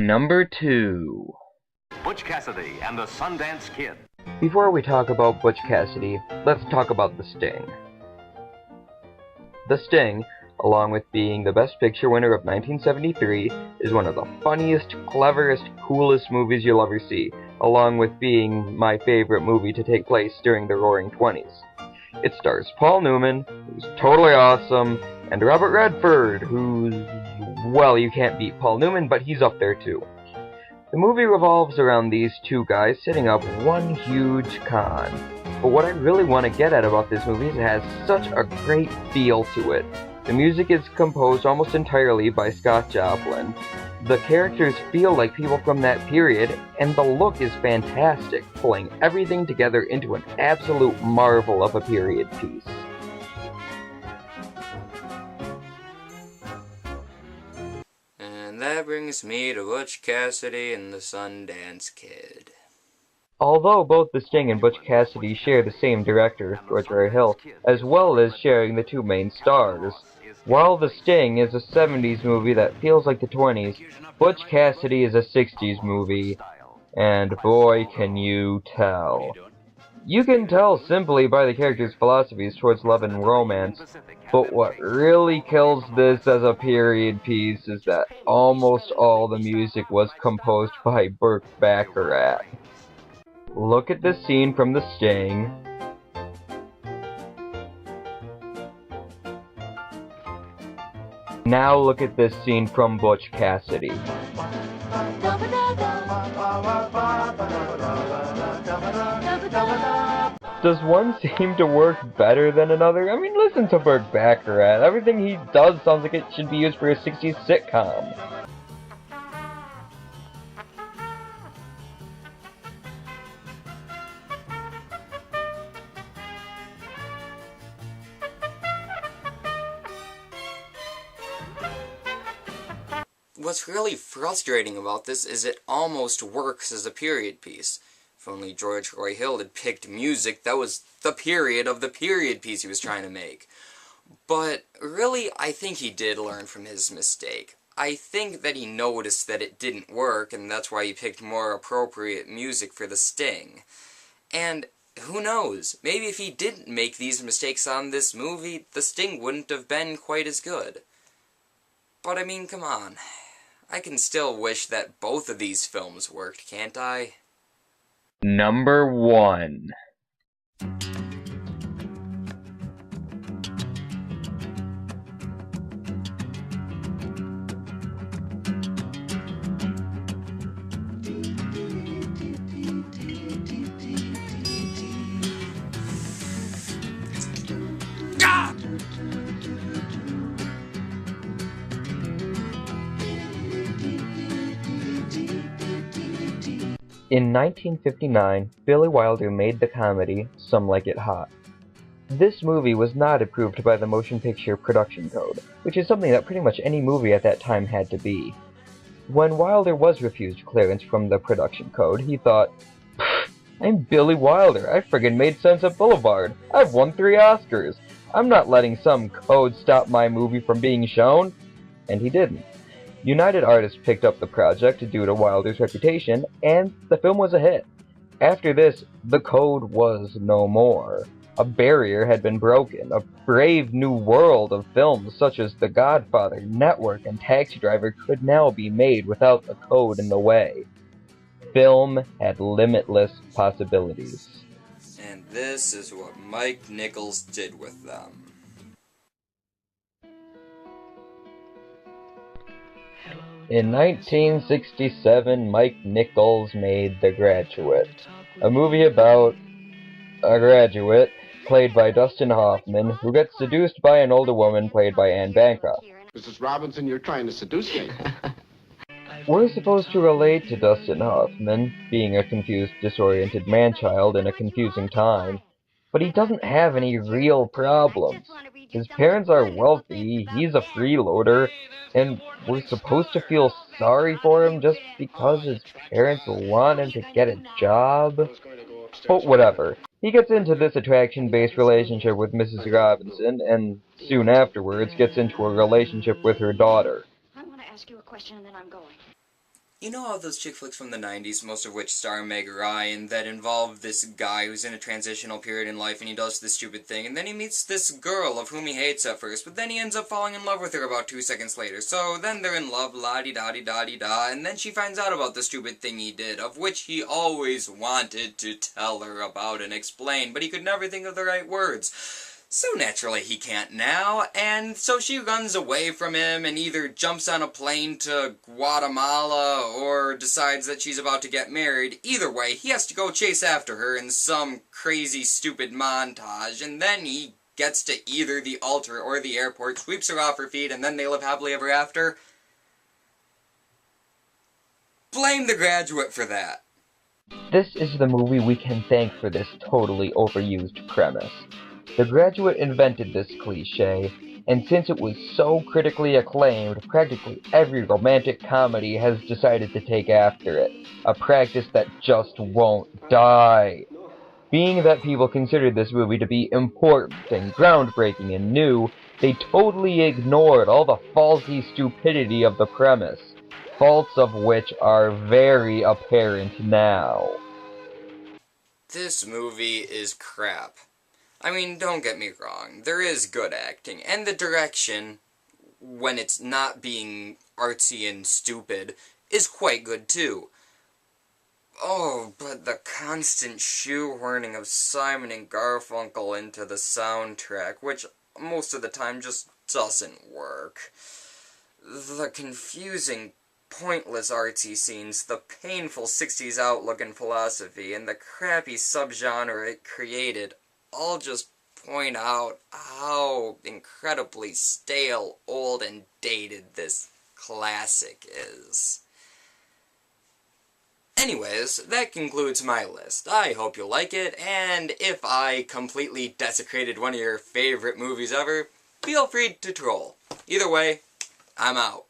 Number 2. Butch Cassidy and the Sundance Kid. Before we talk about Butch Cassidy, let's talk about The Sting. The Sting, along with being the Best Picture winner of 1973, is one of the funniest, cleverest, coolest movies you'll ever see, along with being my favorite movie to take place during the Roaring '20s. It stars Paul Newman, who's totally awesome, and Robert Redford, who's, well, you can't beat Paul Newman, but he's up there too. The movie revolves around these two guys setting up one huge con. But what I really want to get at about this movie is it has such a great feel to it. The music is composed almost entirely by Scott Joplin. The characters feel like people from that period, and the look is fantastic, pulling everything together into an absolute marvel of a period piece. And that brings me to Butch Cassidy and the Sundance Kid. Although both The Sting and Butch Cassidy share the same director, George Hill, as well as sharing the two main stars, while The Sting is a 70s movie that feels like the 20s, Butch Cassidy is a 60s movie, and boy can you tell. You can tell simply by the characters' philosophies towards love and romance, but what really kills this as a period piece is that almost all the music was composed by Burt Bacharach. Look at this scene from The Sting. Now look at this scene from Butch Cassidy. Does one seem to work better than another? I mean, listen to Burt Bacharach. Everything he does sounds like it should be used for a 60s sitcom. What's really frustrating about this is it almost works as a period piece. If only George Roy Hill had picked music that was the period of the period piece he was trying to make. But really, I think he did learn from his mistake. I think that he noticed that it didn't work, and that's why he picked more appropriate music for The Sting. And who knows, maybe if he didn't make these mistakes on this movie, The Sting wouldn't have been quite as good. But I mean, come on. I can still wish that both of these films worked, can't I? Number 1. In 1959, Billy Wilder made the comedy Some Like It Hot. This movie was not approved by the Motion Picture Production Code, which is something that pretty much any movie at that time had to be. When Wilder was refused clearance from the production code, he thought, I'm Billy Wilder, I friggin' made Sunset Boulevard, I've won 3 Oscars, I'm not letting some code stop my movie from being shown. And he didn't. United Artists picked up the project due to Wilder's reputation, and the film was a hit. After this, the code was no more. A barrier had been broken. A brave new world of films such as The Godfather, Network, and Taxi Driver could now be made without the code in the way. Film had limitless possibilities. And this is what Mike Nichols did with them. In 1967, Mike Nichols made The Graduate, a movie about a graduate, played by Dustin Hoffman, who gets seduced by an older woman, played by Anne Bancroft. Mrs. Robinson, you're trying to seduce me. We're supposed to relate to Dustin Hoffman, being a confused, disoriented man-child in a confusing time, but he doesn't have any real problems. His parents are wealthy, he's a freeloader, and we're supposed to feel sorry for him just because his parents want him to get a job? But whatever. He gets into this attraction-based relationship with Mrs. Robinson, and soon afterwards gets into a relationship with her daughter. I want to ask you a question and then I'm going. You know all those chick flicks from the 90s, most of which star Meg Ryan, that involve this guy who's in a transitional period in life and he does this stupid thing, and then he meets this girl of whom he hates at first, but then he ends up falling in love with her about 2 seconds later. So then they're in love, la-di-da-di-da-di-da, and then she finds out about the stupid thing he did, of which he always wanted to tell her about and explain, but he could never think of the right words. So naturally he can't now, and so she runs away from him and either jumps on a plane to Guatemala or decides that she's about to get married. Either way, he has to go chase after her in some crazy stupid montage, and then he gets to either the altar or the airport, sweeps her off her feet, and then they live happily ever after. Blame The Graduate for that. This is the movie we can thank for this totally overused premise. The Graduate invented this cliché, and since it was so critically acclaimed, practically every romantic comedy has decided to take after it, a practice that just won't die. Being that people considered this movie to be important and groundbreaking and new, they totally ignored all the falsy stupidity of the premise, faults of which are very apparent now. This movie is crap. I mean, don't get me wrong, there is good acting, and the direction, when it's not being artsy and stupid, is quite good too. Oh, but the constant shoehorning of Simon and Garfunkel into the soundtrack, which most of the time just doesn't work. The confusing, pointless artsy scenes, the painful 60s outlook and philosophy, and the crappy subgenre it created all just point out how incredibly stale, old, and dated this classic is. Anyways, that concludes my list. I hope you'll like it, and if I completely desecrated one of your favorite movies ever, feel free to troll. Either way, I'm out.